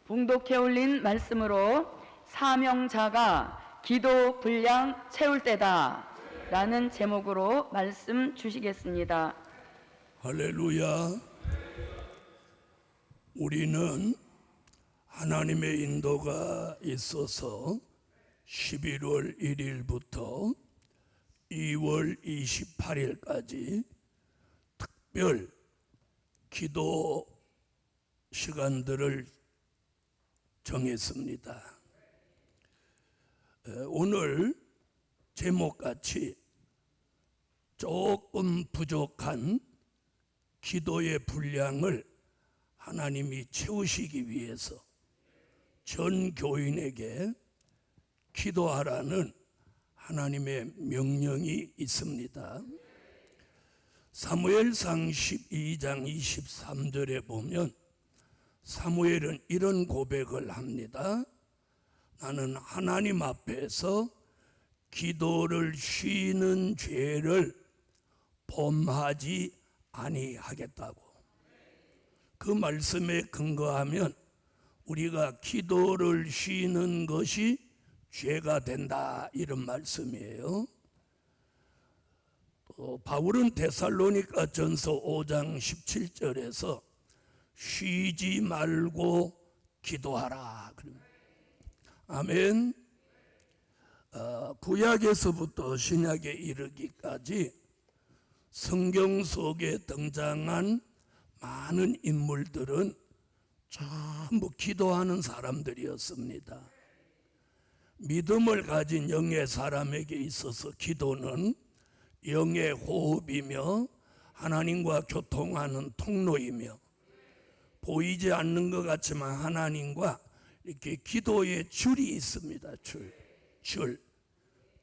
봉독해 올린 말씀으로 사명자가 기도 분량 채울 때다 라는 제목으로 말씀 주시겠습니다. 할렐루야. 우리는 하나님의 인도가 있어서 11월 1일부터 2월 28일까지 특별 기도 시간들을 정했습니다. 오늘 제목같이 조금 부족한 기도의 분량을 하나님이 채우시기 위해서 전 교인에게 기도하라는 하나님의 명령이 있습니다. 사무엘상 12장 23절에 보면 사무엘은 이런 고백을 합니다. 나는 하나님 앞에서 기도를 쉬는 죄를 범하지 아니하겠다고. 그 말씀에 근거하면 우리가 기도를 쉬는 것이 죄가 된다, 이런 말씀이에요. 바울은 데살로니가 전서 5장 17절에서 쉬지 말고 기도하라. 아멘. 구약에서부터 신약에 이르기까지 성경 속에 등장한 많은 인물들은 전부 기도하는 사람들이었습니다. 믿음을 가진 영의 사람에게 있어서 기도는 영의 호흡이며 하나님과 교통하는 통로이며 보이지 않는 것 같지만 하나님과 이렇게 기도의 줄이 있습니다. 줄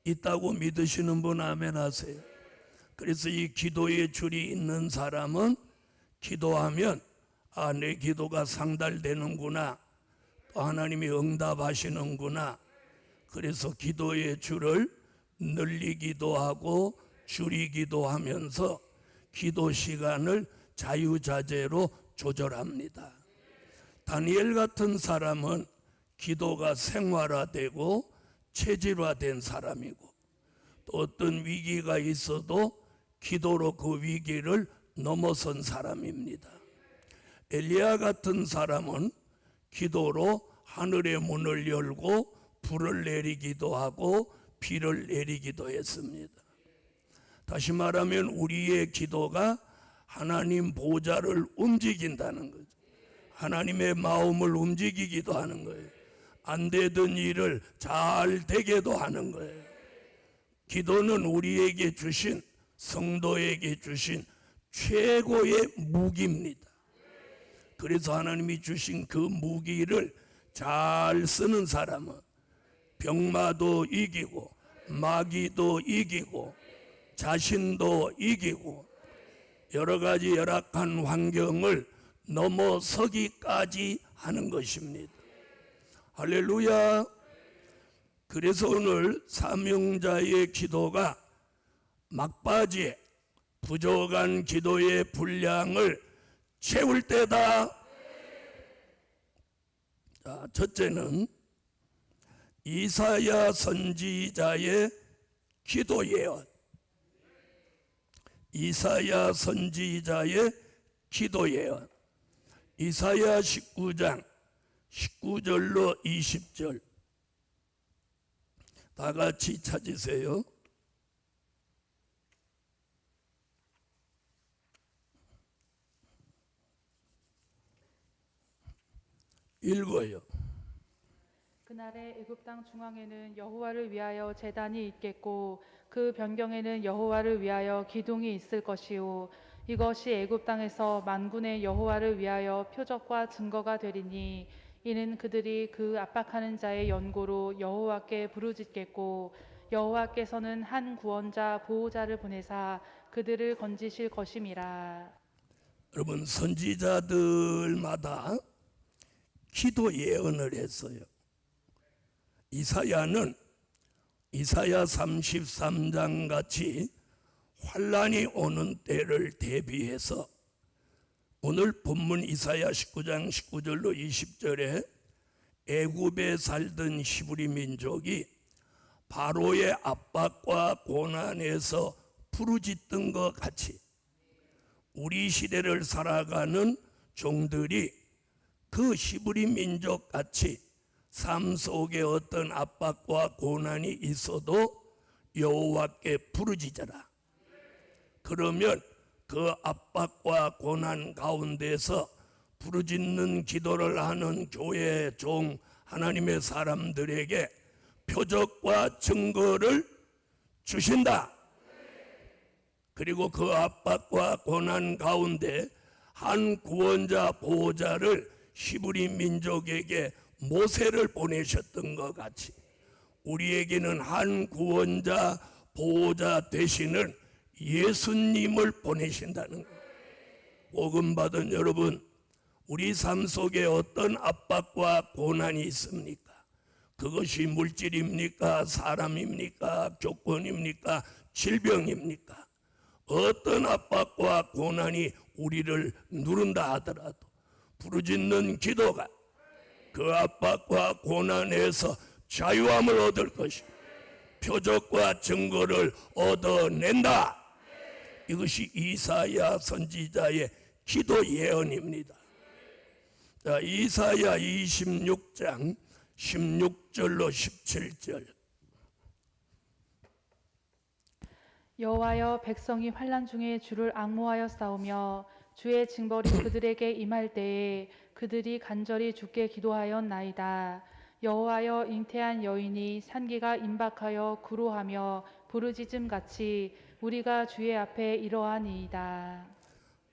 있다고 믿으시는 분 아멘 하세요. 그래서 이 기도의 줄이 있는 사람은 기도하면 내 기도가 상달되는구나, 또 하나님이 응답하시는구나. 그래서 기도의 줄을 늘리기도 하고 줄이기도 하면서 기도 시간을 자유자재로 조절합니다. 다니엘 같은 사람은 기도가 생활화되고 체질화된 사람이고, 또 어떤 위기가 있어도 기도로 그 위기를 넘어선 사람입니다. 엘리야 같은 사람은 기도로 하늘의 문을 열고 불을 내리기도 하고 비를 내리기도 했습니다. 다시 말하면 우리의 기도가 하나님 보좌를 움직인다는 거죠. 하나님의 마음을 움직이기도 하는 거예요. 안 되던 일을 잘 되게도 하는 거예요. 기도는 우리에게 주신, 성도에게 주신 최고의 무기입니다. 그래서 하나님이 주신 그 무기를 잘 쓰는 사람은 병마도 이기고 마귀도 이기고 자신도 이기고 여러 가지 열악한 환경을 넘어서기까지 하는 것입니다. 할렐루야. 그래서 오늘 사명자의 기도가 막바지에 부족한 기도의 분량을 채울 때다. 자, 첫째는 이사야 선지자의 기도 예언. 이사야 선지자의 기도 예언. 이사야 19장 19절로 20절 다 같이 찾으세요. 읽어요. 그날에 애굽 땅 중앙에는 여호와를 위하여 제단이 있겠고 그 변경에는 여호와를 위하여 기둥이 있을 것이요 이것이 애굽 땅에서 만군의 여호와를 위하여 표적과 증거가 되리니 이는 그들이 그 압박하는 자의 연고로 여호와께 부르짖겠고 여호와께서는 한 구원자 보호자를 보내사 그들을 건지실 것임이라. 여러분, 선지자들마다 기도 예언을 했어요. 이사야는 이사야 33장 같이 환란이 오는 때를 대비해서 오늘 본문 이사야 19장 19절로 20절에 애굽에 살던 히브리 민족이 바로의 압박과 고난에서 부르짖던 것 같이 우리 시대를 살아가는 종들이 그 히브리 민족 같이 삶 속에 어떤 압박과 고난이 있어도 여호와께 부르짖어라. 그러면 그 압박과 고난 가운데서 부르짖는 기도를 하는 교회 종 하나님의 사람들에게 표적과 증거를 주신다. 그리고 그 압박과 고난 가운데 한 구원자 보호자를 히브리 민족에게 모세를 보내셨던 것 같이 우리에게는 한 구원자 보호자 되시는 예수님을 보내신다는 거예요. 복음 받은 여러분, 우리 삶 속에 어떤 압박과 고난이 있습니까? 그것이 물질입니까? 사람입니까? 교권입니까? 질병입니까? 어떤 압박과 고난이 우리를 누른다 하더라도 부르짖는 기도가 그 압박과 고난에서 자유함을 얻을 것이고 표적과 증거를 얻어낸다. 이것이 이사야 선지자의 기도 예언입니다. 자, 이사야 26장 16절로 17절. 여호와여, 백성이 환난 중에 주를 앙모하여 싸우며 주의 징벌이 그들에게 임할 때에 그들이 간절히 주께 기도하였나이다. 여호와여, 잉태한 여인이 산기가 임박하여 구로하며 부르짖음 같이 우리가 주의 앞에 이러하니이다.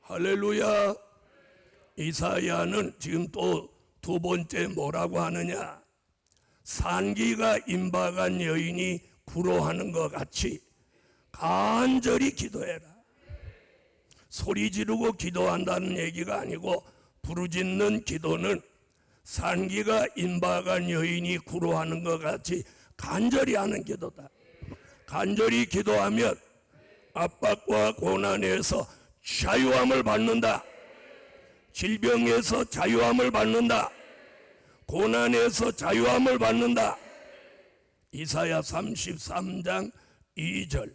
할렐루야. 이사야는 지금 또 두 번째 뭐라고 하느냐? 산기가 임박한 여인이 구로하는 것 같이 간절히 기도해라. 소리 지르고 기도한다는 얘기가 아니고 부르짖는 기도는 산기가 임박한 여인이 구로하는 것 같이 간절히 하는 기도다. 간절히 기도하면 압박과 고난에서 자유함을 받는다. 질병에서 자유함을 받는다. 고난에서 자유함을 받는다. 이사야 33장 2절.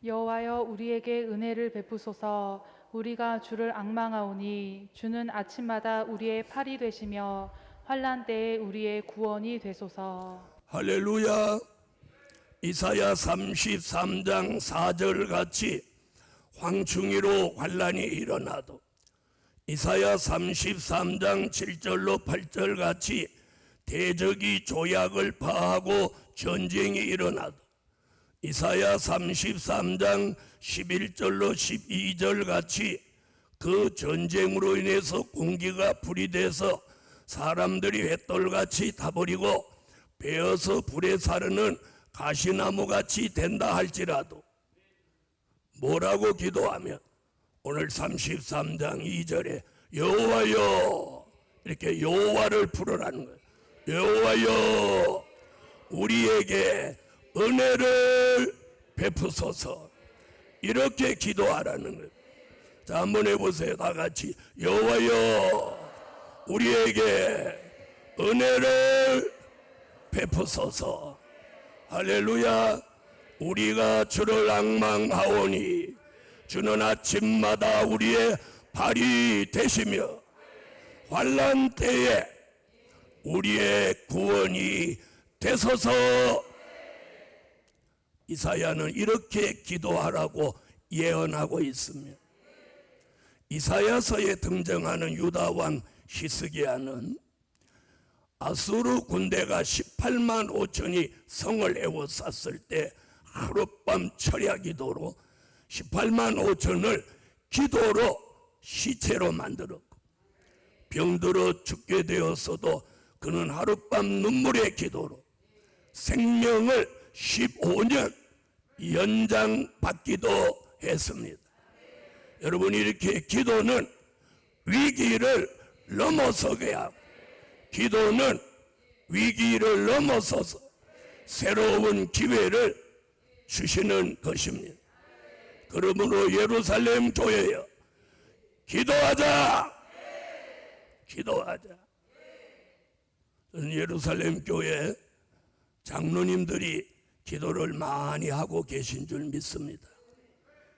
여호와여, 우리에게 은혜를 베푸소서. 우리가 주를 앙망하오니 주는 아침마다 우리의 팔이 되시며 환난 때에 우리의 구원이 되소서. 할렐루야. 이사야 33장 4절 같이 황충이로 환난이 일어나도 이사야 33장 7절로 8절 같이 대적이 조약을 파하고 전쟁이 일어나도 이사야 33장 11절로 12절 같이 그 전쟁으로 인해서 공기가 불이 돼서 사람들이 횃돌같이 타버리고 베어서 불에 사르는 가시나무같이 된다 할지라도 뭐라고 기도하면 오늘 33장 2절에 여호와여 이렇게 여호와를 부르라는 거예요. 여호와여 우리에게 은혜를 베푸소서 이렇게 기도하라는 거예요. 자, 한번 해보세요. 다 같이 여호와여 우리에게 은혜를 베푸소서. 할렐루야. 우리가 주를 앙망하오니 주는 아침마다 우리의 발이 되시며 환난 때에 우리의 구원이 되소서. 이사야는 이렇게 기도하라고 예언하고 있으며 이사야서에 등장하는 유다왕 히스기야는 아수르 군대가 18만 5천이 성을 에워쌌을 때 하룻밤 철야기도로 18만 5천을 기도로 시체로 만들었고 병들어 죽게 되었어도 그는 하룻밤 눈물의 기도로 생명을 15년 연장받기도 했습니다. 여러분, 이렇게 기도는 위기를 넘어서게 하고 기도는 위기를 넘어서서 새로운 기회를 주시는 것입니다. 그러므로 예루살렘 교회여, 기도하자. 기도하자. 저는 예루살렘 교회 장로님들이 기도를 많이 하고 계신 줄 믿습니다.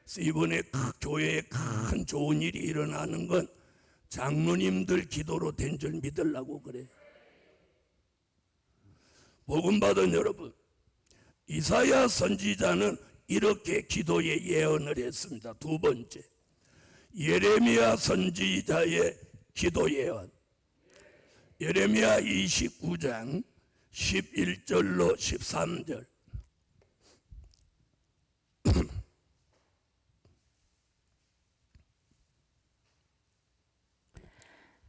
그래서 이번에 교회에 큰 좋은 일이 일어나는 건 장로님들 기도로 된 줄 믿으려고 그래요. 복음 받은 여러분, 이사야 선지자는 이렇게 기도의 예언을 했습니다. 두 번째, 예레미야 선지자의 기도 예언. 예레미야 29장 11절로 13절.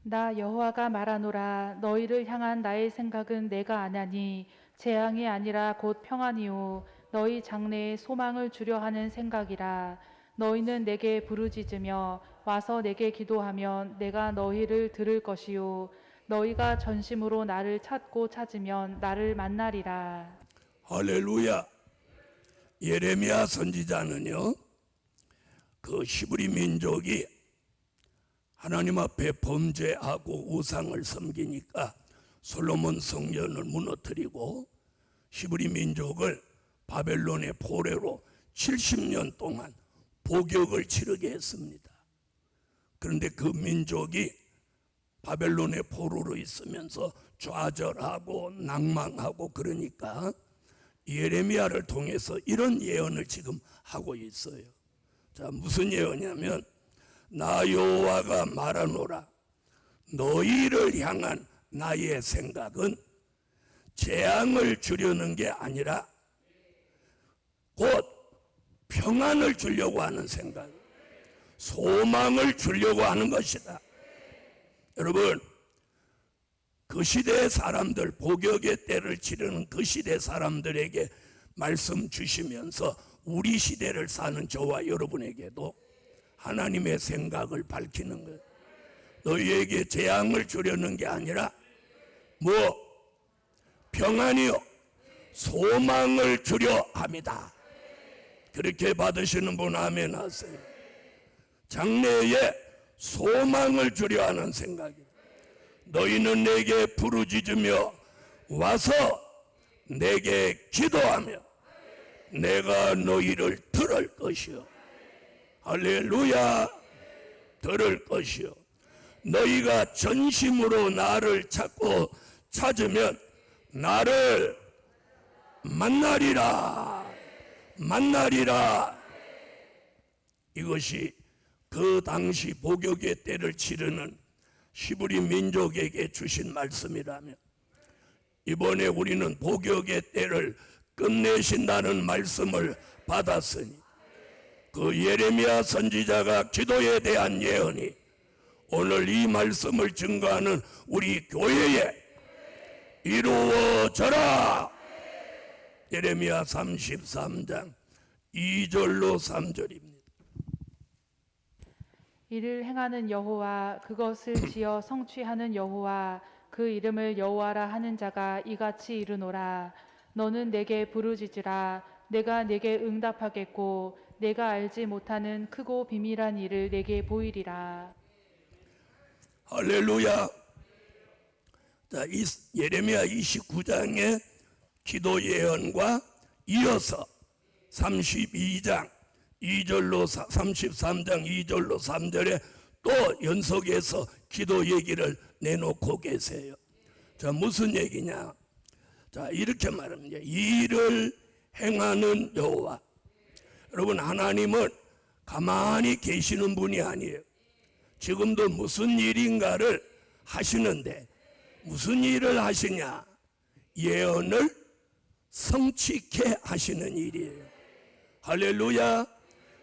나 여호와가 말하노라. 너희를 향한 나의 생각은 내가 아나니 재앙이 아니라 곧 평안이요 너희 장래에 소망을 주려 하는 생각이라. 너희는 내게 부르짖으며 와서 내게 기도하면 내가 너희를 들을 것이요 너희가 전심으로 나를 찾고 찾으면 나를 만나리라. 할렐루야. 예레미야 선지자는요, 그 히브리 민족이 하나님 앞에 범죄하고 우상을 섬기니까 솔로몬 성전을 무너뜨리고 히브리 민족을 바벨론의 포로로 70년 동안 복역을 치르게 했습니다. 그런데 그 민족이 바벨론의 포로로 있으면서 좌절하고 낭망하고 그러니까 예레미야를 통해서 이런 예언을 지금 하고 있어요. 자, 무슨 예언이냐면 나 여호와가 말하노라. 너희를 향한 나의 생각은 재앙을 주려는 게 아니라 곧 평안을 주려고 하는 생각, 소망을 주려고 하는 것이다. 여러분, 그 시대의 사람들, 복역의 때를 치르는 그 시대 사람들에게 말씀 주시면서 우리 시대를 사는 저와 여러분에게도 하나님의 생각을 밝히는 거예요. 너희에게 재앙을 주려는 게 아니라 평안이요 소망을 주려 합니다. 그렇게 받으시는 분 아멘 하세요. 장래에 소망을 주려 하는 생각이에요. 너희는 내게 부르짖으며 와서 내게 기도하며 내가 너희를 들을 것이요. 할렐루야. 들을 것이요. 너희가 전심으로 나를 찾고 찾으면 나를 만나리라. 만나리라. 이것이 그 당시 복역의 때를 치르는 히브리 민족에게 주신 말씀이라면 이번에 우리는 복역의 때를 끝내신다는 말씀을 받았으니 그 예레미야 선지자가 기도에 대한 예언이 오늘 이 말씀을 증거하는 우리 교회에 이루어져라. 예레미야 33장 2절로 3절입니다. 이를 행하는 여호와, 그것을 지어 성취하는 여호와, 그 이름을 여호와라 하는 자가 이같이 이르노라. 너는 내게 부르짖으라. 내가 내게 응답하겠고 내가 알지 못하는 크고 비밀한 일을 내게 보이리라. 할렐루야. 자, 이 예레미야 29장의 기도 예언과 이어서 32장 2절로 33장 2절로 3절에 또 연속해서 기도 얘기를 내놓고 계세요. 자, 무슨 얘기냐? 자, 이렇게 말합니다. 일을 행하는 여호와. 여러분, 하나님은 가만히 계시는 분이 아니에요. 지금도 무슨 일인가를 하시는데 무슨 일을 하시냐? 예언을 성취케 하시는 일이에요. 할렐루야.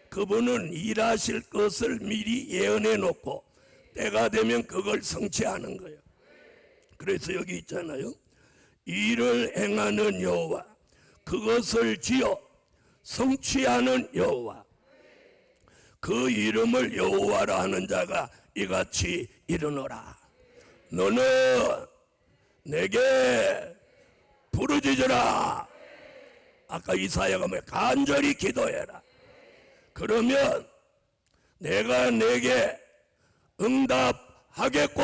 그분은 일하실 것을 미리 예언해 놓고 때가 되면 그걸 성취하는 거예요. 그래서 여기 있잖아요. 일을 행하는 여호와, 그것을 지어 성취하는 여호와, 그 이름을 여호와라 하는 자가 이같이 이르노라. 너는 내게 부르짖으라. 아까 이사야가 간절히 기도해라. 그러면 내가 내게 응답하겠고.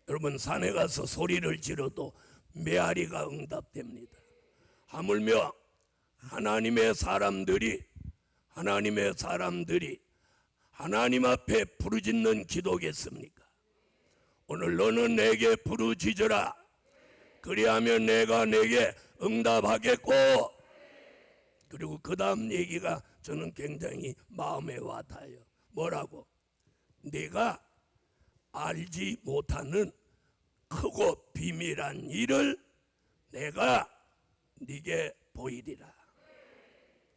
여러분, 산에 가서 소리를 지르도 메아리가 응답됩니다. 하물며 하나님의 사람들이 하나님 앞에 부르짖는 기도겠습니까? 오늘 너는 내게 부르짖으라. 그리하면 내가 내게 응답하겠고. 그리고 그 다음 얘기가 저는 굉장히 마음에 와닿아요. 뭐라고? 내가 알지 못하는 크고 비밀한 일을 내가 네게 보이리라.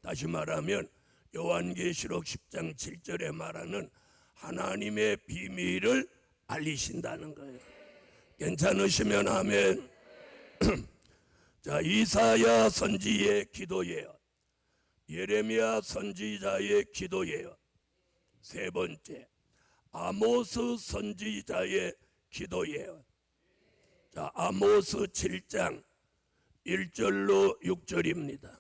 다시 말하면 요한계시록 10장 7절에 말하는 하나님의 비밀을 알리신다는 거예요. 괜찮으시면 아멘. 자, 이사야 선지의 기도예요. 예레미야 선지자의 기도예요. 세 번째, 아모스 선지자의 기도예요. 자, 아모스 7장 1절로 6절입니다.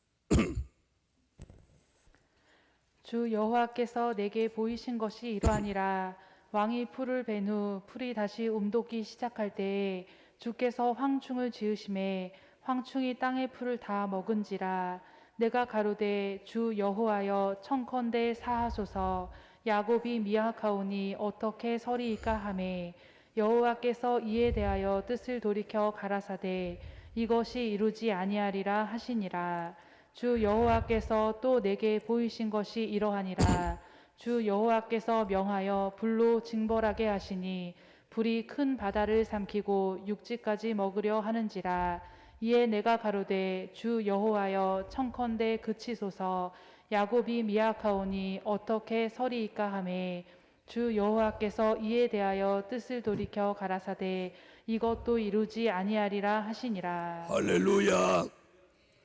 주 여호와께서 내게 보이신 것이 이러하니라. 왕이 풀을 벤 후 풀이 다시 움돋기 시작할 때에 주께서 황충을 지으심에 황충이 땅의 풀을 다 먹은지라. 내가 가로되 주 여호와여 청컨대 사하소서. 야곱이 미약하오니 어떻게 서리이까 하매 여호와께서 이에 대하여 뜻을 돌이켜 가라사대 이것이 이루지 아니하리라 하시니라. 주 여호와께서 또 내게 보이신 것이 이러하니라. 주 여호와께서 명하여 불로 징벌하게 하시니 불이 큰 바다를 삼키고 육지까지 먹으려 하는지라. 이에 내가 가로되 주 여호와여 청컨대 그치소서. 야곱이 미약하오니 어떻게 서리이까 하매 주 여호와께서 이에 대하여 뜻을 돌이켜 가라사대 이것도 이루지 아니하리라 하시니라. 할렐루야,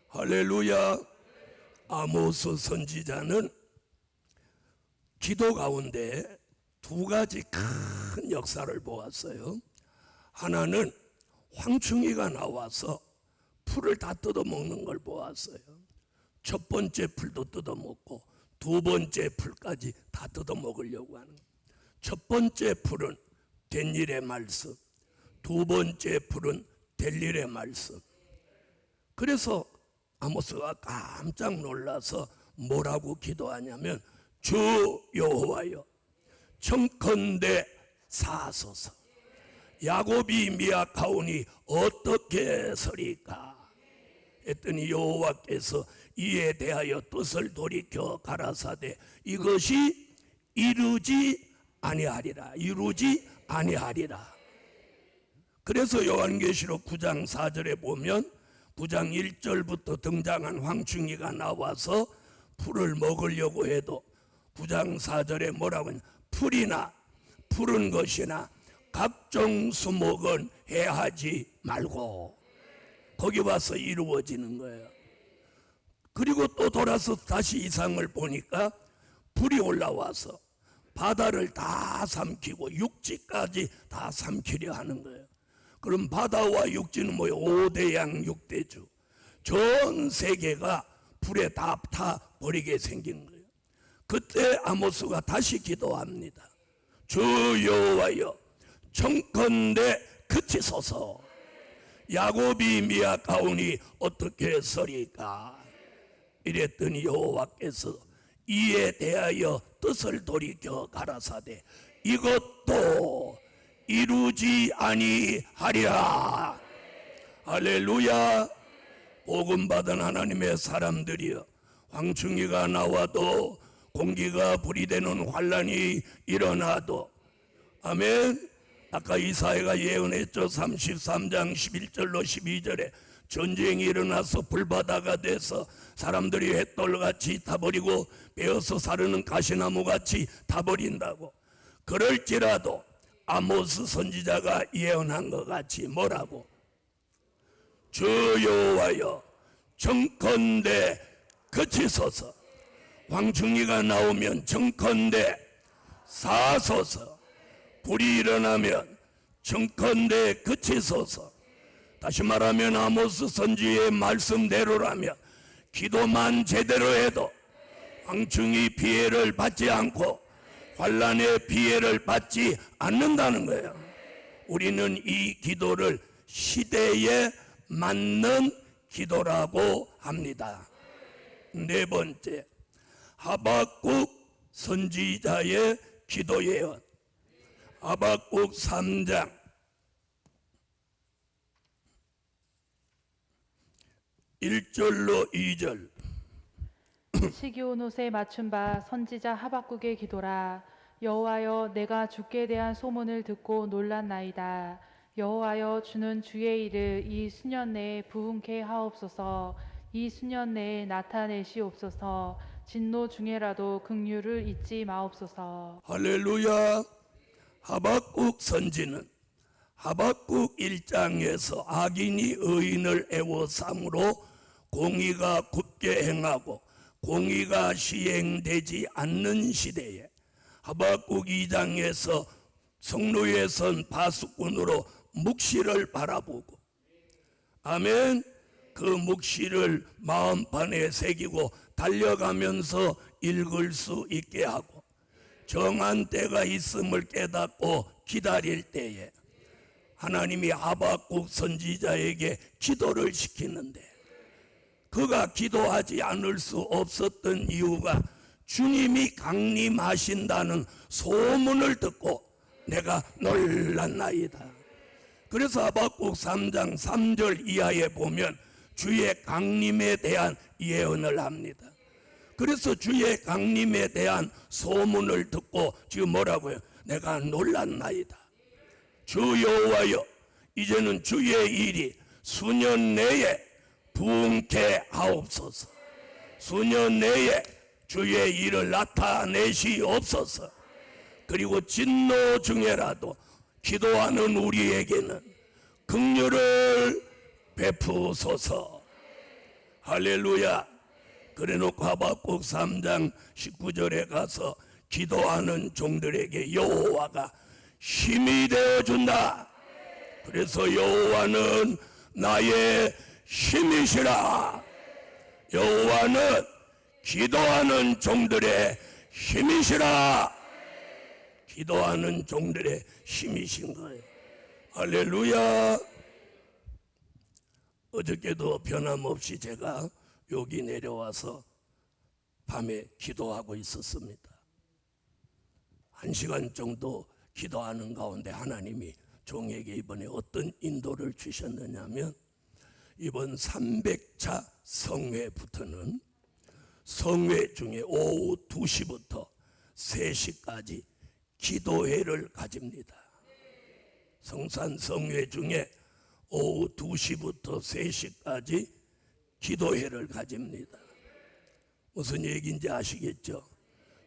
할렐루야. 아모스 선지자는 기도 가운데 두 가지 큰 역사를 보았어요. 하나는 황충이가 나와서 풀을 다 뜯어먹는 걸 보았어요. 첫 번째 풀도 뜯어먹고 두 번째 풀까지 다 뜯어먹으려고 하는 거예요. 첫 번째 풀은 된 일의 말씀, 두 번째 풀은 될 일의 말씀. 그래서 아모스가 깜짝 놀라서 뭐라고 기도하냐면 주 여호와여 청컨대 사소서. 야곱이 미약하오니 어떻게 서리까 했더니 여호와께서 이에 대하여 뜻을 돌이켜 가라사대 이것이 이루지 아니하리라. 그래서 요한계시록 9장 4절에 보면 9장 1절부터 등장한 황충이가 나와서 풀을 먹으려고 해도 9장 4절에 뭐라고 하냐, 풀이나 푸른 것이나 각종 수목은 해하지 말고. 거기 와서 이루어지는 거예요. 그리고 또 돌아서 다시 이상을 보니까 불이 올라와서 바다를 다 삼키고 육지까지 다 삼키려 하는 거예요. 그럼 바다와 육지는 뭐예요? 5대양 6대주. 전 세계가 불에 다 타버리게 생긴 거예요. 그때 아모스가 다시 기도합니다. 주 여호와여 청컨대 그치소서. 야곱이 미약하오니 어떻게 서리까 이랬더니 여호와께서 이에 대하여 뜻을 돌이켜 가라사대 이것도 이루지 아니하리라. 할렐루야. 복음 받은 하나님의 사람들이여, 황충이가 나와도 공기가 불이 되는 환란이 일어나도, 아멘. 아까 이사야가 예언했죠. 33장 11절로 12절에 전쟁이 일어나서 불바다가 돼서 사람들이 햇돌같이 타버리고 베어서 사르는 가시나무같이 타버린다고. 그럴지라도 아모스 선지자가 예언한 것 같이 뭐라고? 주 여호와여 청컨대 그치소서. 황충이가 나오면 청컨대 사소서. 불이 일어나면 청컨대 그치소서. 다시 말하면 아모스 선지의 말씀대로라면 기도만 제대로 해도 황충이 피해를 받지 않고 환난의 피해를 받지 않는다는 거예요. 우리는 이 기도를 시대에 맞는 기도라고 합니다. 네 번째, 하박국 선지자의 기도 예언. 하박국 3장 1절로 2절. 시기 온 옷에 맞춘 바 선지자 하박국의 기도라. 여호와여, 내가 주께 대한 소문을 듣고 놀랐나이다. 여호와여, 주는 주의 일을 이 수년 내에 부흥케 하옵소서. 이 수년 내에 나타내시옵소서. 진노 중에라도 긍휼을 잊지 마옵소서. 할렐루야. 하박국 선지는 하박국 1장에서 악인이 의인을 애워싸므로 공의가 굳게 행하고 공의가 시행되지 않는 시대에 하박국 2장에서 성로에 선 파수꾼으로 묵시를 바라보고, 아멘, 그 묵시를 마음판에 새기고 달려가면서 읽을 수 있게 하고 정한 때가 있음을 깨닫고 기다릴 때에 하나님이 하박국 선지자에게 기도를 시키는데, 그가 기도하지 않을 수 없었던 이유가 주님이 강림하신다는 소문을 듣고 내가 놀랐나이다. 그래서 하박국 3장 3절 이하에 보면 주의 강림에 대한 예언을 합니다. 그래서 주의 강림에 대한 소문을 듣고 지금 뭐라고요? 내가 놀랐나이다. 주 여호와여, 이제는 주의 일이 수년 내에 부흥케 하옵소서. 수년 내에 주의 일을 나타내시옵소서. 그리고 진노 중에라도 기도하는 우리에게는 긍휼을 베푸소서. 할렐루야. 그래놓고 하박국 3장 19절에 가서 기도하는 종들에게 여호와가 힘이 되어준다. 그래서 여호와는 나의 힘이시라. 여호와는 기도하는 종들의 힘이시라. 기도하는 종들의 힘이신 거예요. 할렐루야. 어저께도 변함없이 제가 여기 내려와서 밤에 기도하고 있었습니다. 1시간 정도 기도하는 가운데 하나님이 종에게 이번에 어떤 인도를 주셨느냐면, 이번 300차 성회부터는 성회 중에 오후 2시부터 3시까지 기도회를 가집니다. 성산 성회 중에 오후 2시부터 3시까지 기도회를 가집니다. 무슨 얘기인지 아시겠죠?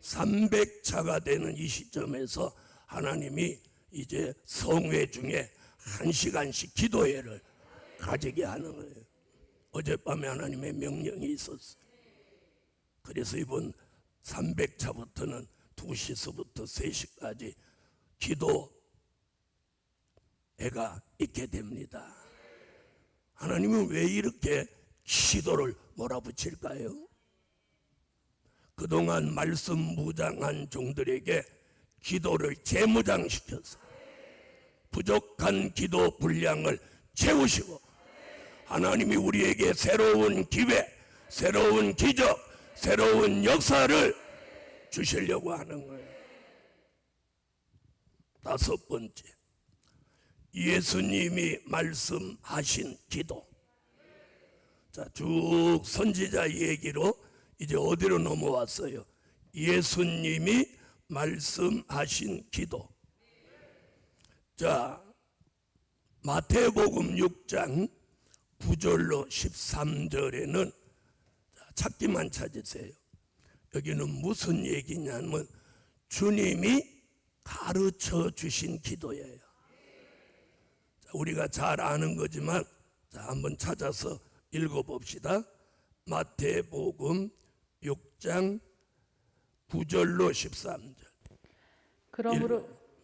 300차가 되는 이 시점에서 하나님이 이제 성회 중에 1시간씩 기도회를 가지게 하는 거예요. 어젯밤에 하나님의 명령이 있었어요. 그래서 이번 300차부터는 2시서부터 3시까지 기도회가 있게 됩니다. 하나님은 왜 이렇게 기도를 몰아붙일까요? 그동안 말씀 무장한 종들에게 기도를 재무장시켜서 부족한 기도 분량을 채우시고, 하나님이 우리에게 새로운 기회, 새로운 기적, 새로운 역사를 주시려고 하는 거예요. 5번째, 예수님이 말씀하신 기도. 자, 쭉 선지자 얘기로 이제 어디로 넘어왔어요? 예수님이 말씀하신 기도. 자, 마태복음 6장 9절로 13절에는 찾기만 찾으세요. 여기는 무슨 얘기냐면 주님이 가르쳐 주신 기도예요. 자, 우리가 잘 아는 거지만 자, 한번 찾아서 읽어봅시다. 마태복음 6장 9절로 13절.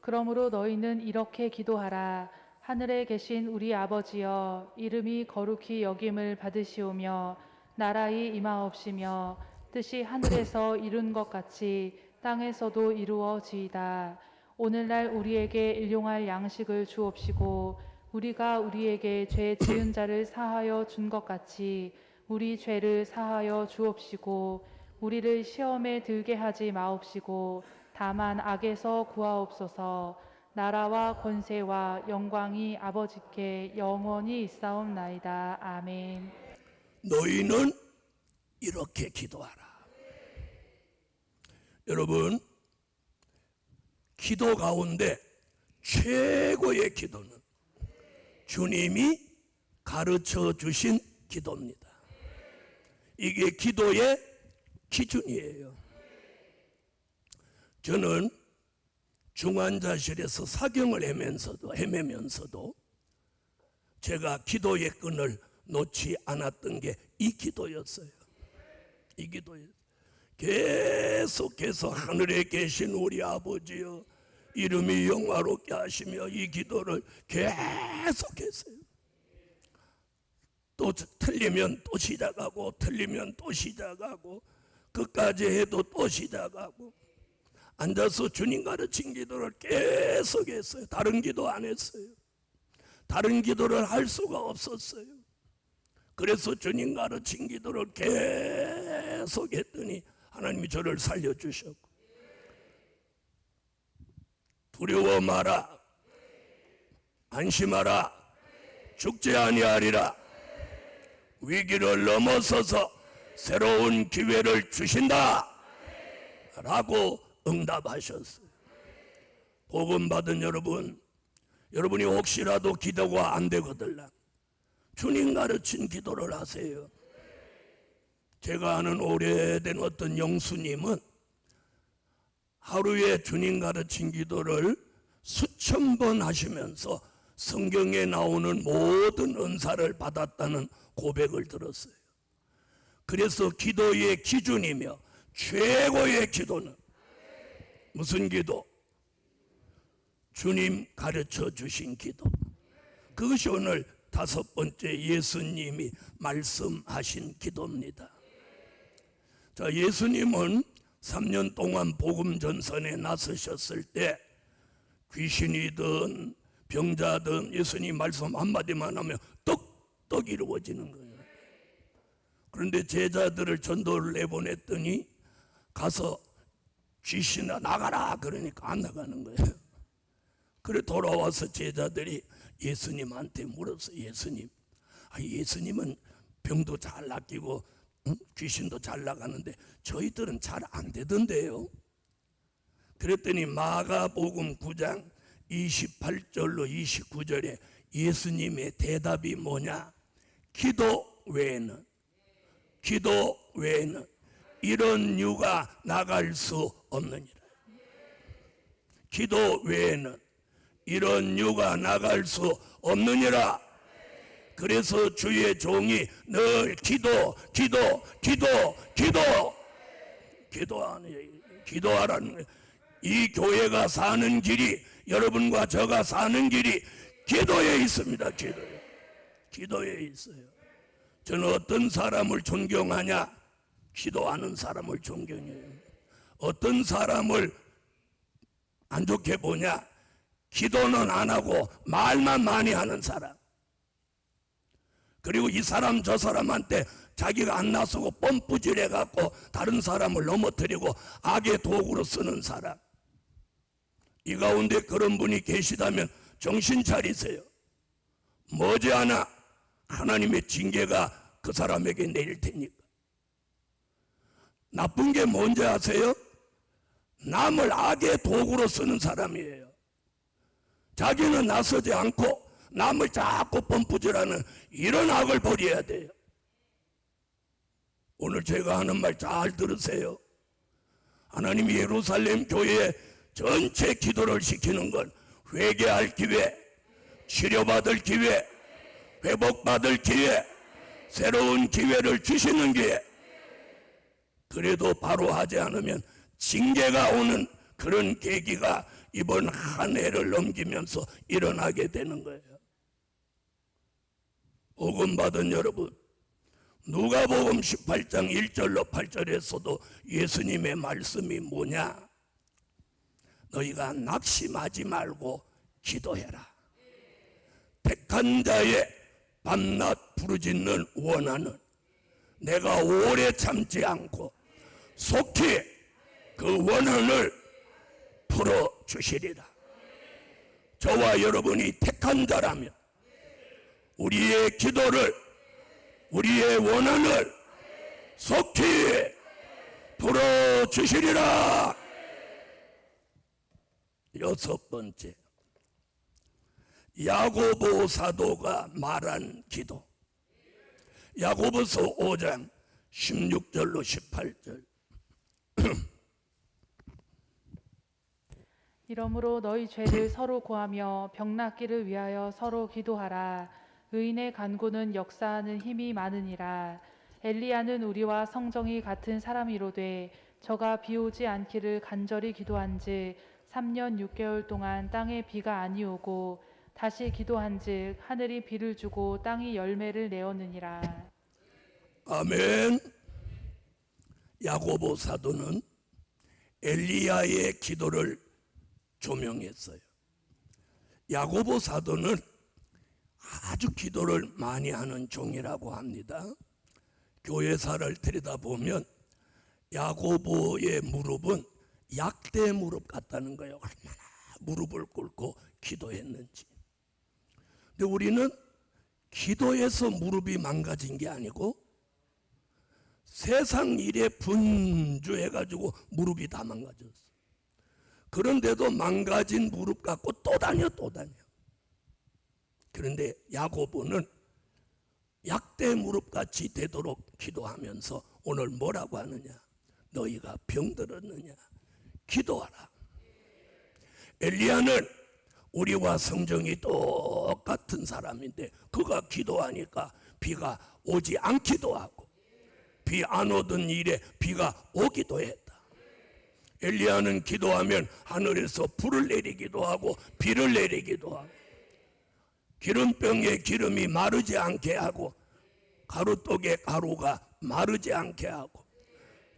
그러므로 너희는 이렇게 기도하라. 하늘에 계신 우리 아버지여, 이름이 거룩히 여김을 받으시오며 나라의 임하옵시며 뜻이 하늘에서 이룬 것 같이 땅에서도 이루어지이다. 오늘날 우리에게 일용할 양식을 주옵시고 우리가 우리에게 죄 지은 자를 사하여 준 것 같이 우리 죄를 사하여 주옵시고 우리를 시험에 들게 하지 마옵시고 다만 악에서 구하옵소서. 나라와 권세와 영광이 아버지께 영원히 있사옵나이다. 아멘. 너희는 이렇게 기도하라. 여러분, 기도 가운데 최고의 기도는 주님이 가르쳐 주신 기도입니다. 이게 기도의 기준이에요. 저는 중환자실에서 사경을 헤매면서도 제가 기도의 끈을 놓지 않았던 게 이 기도였어요. 이 기도였어요. 계속해서 하늘에 계신 우리 아버지여 이름이 영화롭게 하시며 이 기도를 계속했어요. 또 틀리면 또 시작하고 틀리면 또 시작하고 끝까지 해도 또 시작하고 앉아서 주님 가르친 기도를 계속했어요. 다른 기도 안 했어요. 다른 기도를 할 수가 없었어요. 그래서 주님 가르친 기도를 계속 했더니 하나님이 저를 살려주셨고 두려워 마라 안심하라 죽지 아니하리라 위기를 넘어서서 새로운 기회를 주신다 라고 응답하셨어요. 복음 받은 여러분이 혹시라도 기도가 안 되거들라 주님 가르친 기도를 하세요. 제가 아는 오래된 어떤 영수님은 하루에 주님 가르친 기도를 수천 번 하시면서 성경에 나오는 모든 은사를 받았다는 고백을 들었어요. 그래서 기도의 기준이며 최고의 기도는 무슨 기도? 주님 가르쳐 주신 기도. 그것이 오늘 5번째 예수님이 말씀하신 기도입니다. 자, 예수님은 3년 동안 복음 전선에 나서셨을 때 귀신이든 병자든 예수님 말씀 한마디만 하면 떡떡 이루어지는 거예요. 그런데 제자들을 전도를 내보냈더니 가서 귀신아 나가라 그러니까 안 나가는 거예요. 그래 돌아와서 제자들이 예수님한테 물었어요. 예수님은 병도 잘 낫기고 귀신도 잘 나가는데 저희들은 잘 안 되던데요. 그랬더니 마가복음 9장 28절로 29절에 예수님의 대답이 뭐냐? 기도 외에는 이런 유가 나갈 수 없느니라. 기도 외에는 이런 유가 나갈 수 없느니라. 그래서 주의 종이 늘 기도하라는 거예요. 이 교회가 사는 길이 여러분과 저가 사는 길이 기도에 있습니다. 기도에 있어요. 저는 어떤 사람을 존경하냐? 기도하는 사람을 존경해요. 어떤 사람을 안 좋게 보냐? 기도는 안 하고 말만 많이 하는 사람. 그리고 이 사람 저 사람한테 자기가 안 나서고 뻔뿌질해갖고 다른 사람을 넘어뜨리고 악의 도구로 쓰는 사람. 이 가운데 그런 분이 계시다면 정신 차리세요. 머지않아 하나님의 징계가 그 사람에게 내릴 테니까. 나쁜 게 뭔지 아세요? 남을 악의 도구로 쓰는 사람이에요. 자기는 나서지 않고 남을 자꾸 뻔뿌질하는 이런 악을 버려야 돼요. 오늘 제가 하는 말 잘 들으세요. 하나님이 예루살렘 교회에 전체 기도를 시키는 건 회개할 기회, 치료받을 기회, 회복받을 기회, 새로운 기회를 주시는 기회. 그래도 바로 하지 않으면 징계가 오는 그런 계기가 이번 한 해를 넘기면서 일어나게 되는 거예요. 복음 받은 여러분, 누가복음 18장 1절로 8절에서도 예수님의 말씀이 뭐냐? 너희가 낙심하지 말고 기도해라. 택한 자의 밤낮 부르짖는 원하는 내가 오래 참지 않고 속히 그 원한을 풀어주시리라. 저와 여러분이 택한 자라면 우리의 기도를, 우리의 원한을 속히 풀어주시리라. 여섯 번째, 야고보 사도가 말한 기도. 야고보서 5장 16절로 18절. 이러므로 너희 죄를 서로 고하며 병 낫기를 위하여 서로 기도하라. 의인의 간구는 역사하는 힘이 많으니라. 엘리야는 우리와 성정이 같은 사람이로되 저가 비 오지 않기를 간절히 기도한즉 3년 6개월 동안 땅에 비가 아니오고 다시 기도한즉 하늘이 비를 주고 땅이 열매를 내었느니라. 아멘. 야고보 사도는 엘리야의 기도를 조명했어요. 야고보 사도는 아주 기도를 많이 하는 종이라고 합니다. 교회사를 들여다보면 야고보의 무릎은 약대 무릎 같다는 거예요. 얼마나 무릎을 꿇고 기도했는지. 근데 우리는 기도해서 무릎이 망가진 게 아니고 세상 일에 분주해가지고 무릎이 다 망가졌어. 그런데도 망가진 무릎 갖고 또 다녀. 그런데 야고보는 약대 무릎같이 되도록 기도하면서 오늘 뭐라고 하느냐? 너희가 병들었느냐? 기도하라. 엘리야는 우리와 성정이 똑같은 사람인데 그가 기도하니까 비가 오지 않기도 하고 비 안 오던 일에 비가 오기도 했다. 엘리야는 기도하면 하늘에서 불을 내리기도 하고 비를 내리기도 하고 기름병에 기름이 마르지 않게 하고 가루떡에 가루가 마르지 않게 하고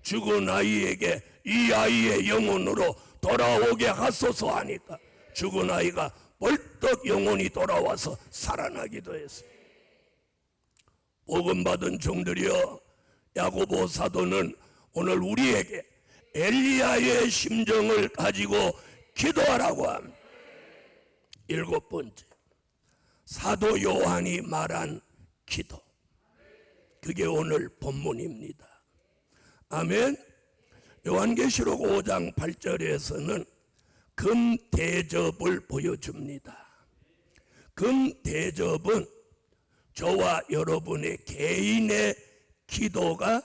죽은 아이에게 이 아이의 영혼으로 돌아오게 하소서 하니까 죽은 아이가 벌떡 영혼이 돌아와서 살아나기도 했어요. 복음 받은 종들이여, 야고보 사도는 오늘 우리에게 엘리야의 심정을 가지고 기도하라고 합니다. 일곱 번째, 사도 요한이 말한 기도. 그게 오늘 본문입니다. 아멘. 요한계시록 5장 8절에서는 금 대접을 보여줍니다. 금 대접은 저와 여러분의 개인의 기도가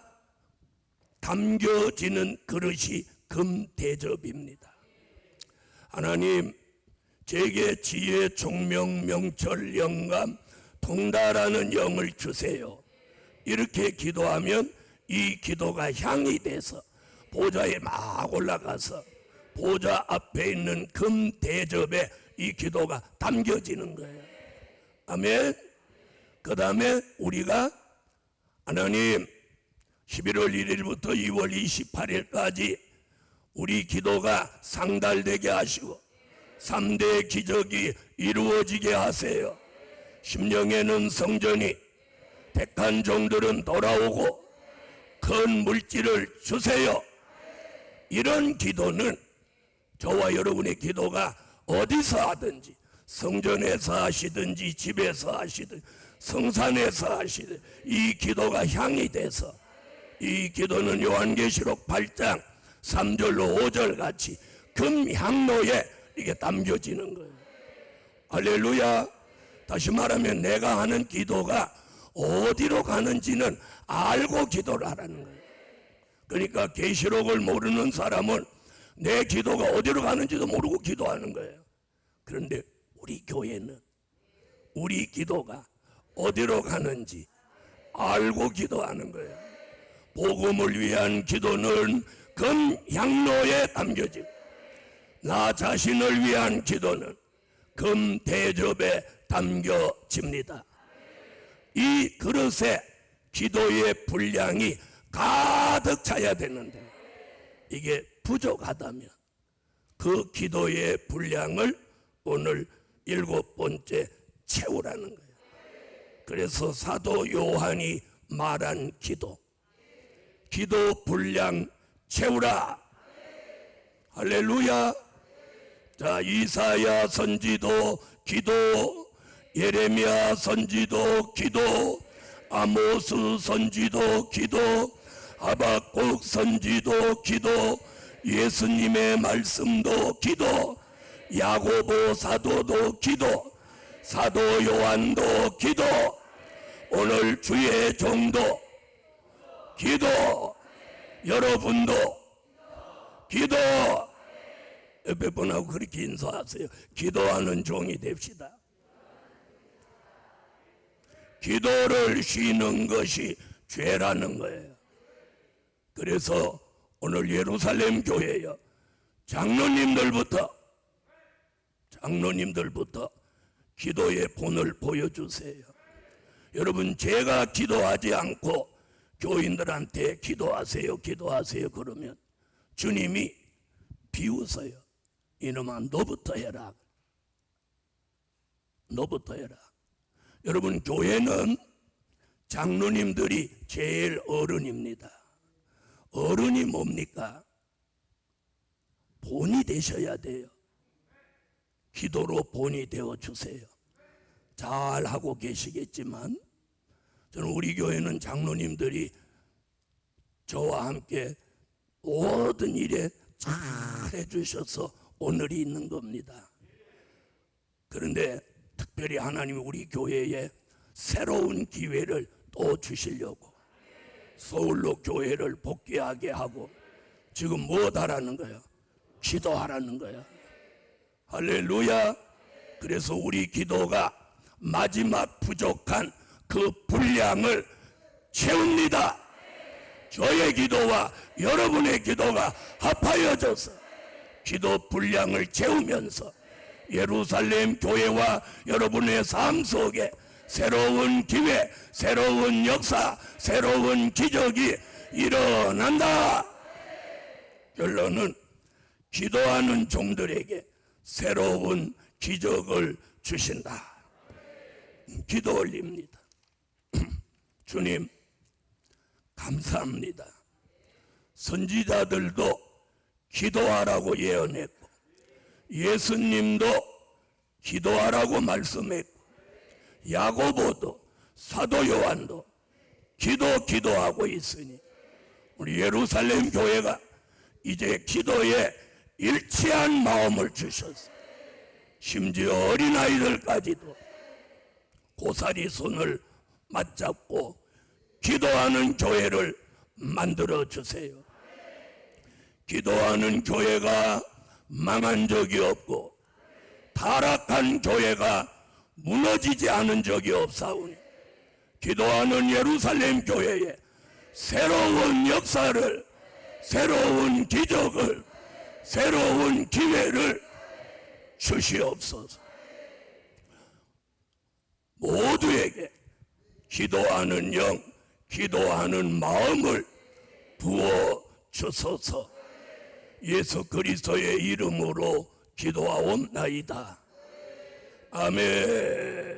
담겨지는 그릇이 금 대접입니다. 하나님, 제게 지혜, 총명, 명철, 영감, 통달하는 영을 주세요. 이렇게 기도하면 이 기도가 향이 돼서 보좌에 막 올라가서 보좌 앞에 있는 금 대접에 이 기도가 담겨지는 거예요. 아멘. 그 다음에 우리가 하나님 11월 1일부터 2월 28일까지 우리 기도가 상달되게 하시고 3대 기적이 이루어지게 하세요. 심령에는 성전이, 택한 종들은 돌아오고 큰 물질을 주세요. 이런 기도는 저와 여러분의 기도가 어디서 하든지, 성전에서 하시든지 집에서 하시든지 성산에서 하시든지 이 기도가 향이 돼서 이 기도는 요한계시록 8장 3절로 5절 같이 금향로에 이게 담겨지는 거예요. 할렐루야. 다시 말하면 내가 하는 기도가 어디로 가는지는 알고 기도를 하라는 거예요. 그러니까 계시록을 모르는 사람은 내 기도가 어디로 가는지도 모르고 기도하는 거예요. 그런데 우리 교회는 우리 기도가 어디로 가는지 알고 기도하는 거예요. 복음을 위한 기도는 금향로에 담겨지고 나 자신을 위한 기도는 금 대접에 담겨집니다. 이 그릇에 기도의 분량이 가득 차야 되는데 이게 부족하다면 그 기도의 분량을 오늘 7번째 채우라는 거예요. 그래서 사도 요한이 말한 기도 분량 채우라. 할렐루야. 자, 이사야 선지도 기도, 예레미야 선지도 기도, 아모스 선지도 기도, 하박국 선지도 기도, 예수님의 말씀도 기도, 야고보 사도도 기도, 사도 요한도 기도, 오늘 주의 종도 기도, 여러분도 기도. 옆에 분하고 그렇게 인사하세요. 기도하는 종이 됩시다. 기도를 쉬는 것이 죄라는 거예요. 그래서 오늘 예루살렘 교회요, 장로님들부터 기도의 본을 보여주세요. 여러분, 제가 기도하지 않고 교인들한테 기도하세요 그러면 주님이 비웃어요. 이놈아, 너부터 해라. 여러분, 교회는 장로님들이 제일 어른입니다. 어른이 뭡니까? 본이 되셔야 돼요. 기도로 본이 되어주세요. 잘 하고 계시겠지만 저는 우리 교회는 장로님들이 저와 함께 모든 일에 잘 해주셔서 오늘이 있는 겁니다. 그런데 특별히 하나님이 우리 교회에 새로운 기회를 또 주시려고 서울로 교회를 복귀하게 하고 지금 무엇하라는 거예요? 기도하라는 거예요. 할렐루야. 그래서 우리 기도가 마지막 부족한 그 분량을 채웁니다. 저의 기도와 여러분의 기도가 합하여져서 기도 분량을 채우면서 예루살렘 교회와 여러분의 삶 속에 새로운 기회, 새로운 역사, 새로운 기적이 일어난다. 결론은 기도하는 종들에게 새로운 기적을 주신다. 기도 올립니다. 주님 감사합니다. 선지자들도 기도하라고 예언했고 예수님도 기도하라고 말씀했고 야고보도 사도 요한도 기도하고 있으니 우리 예루살렘 교회가 이제 기도에 일치한 마음을 주셔서 심지어 어린아이들까지도 고사리 손을 맞잡고 기도하는 교회를 만들어 주세요. 기도하는 교회가 망한 적이 없고 타락한 교회가 무너지지 않은 적이 없사오니 기도하는 예루살렘 교회에 새로운 역사를, 새로운 기적을, 새로운 기회를 주시옵소서. 모두에게 기도하는 영, 기도하는 마음을 부어 주소서. 예수 그리스도의 이름으로 기도하옵나이다. 아멘.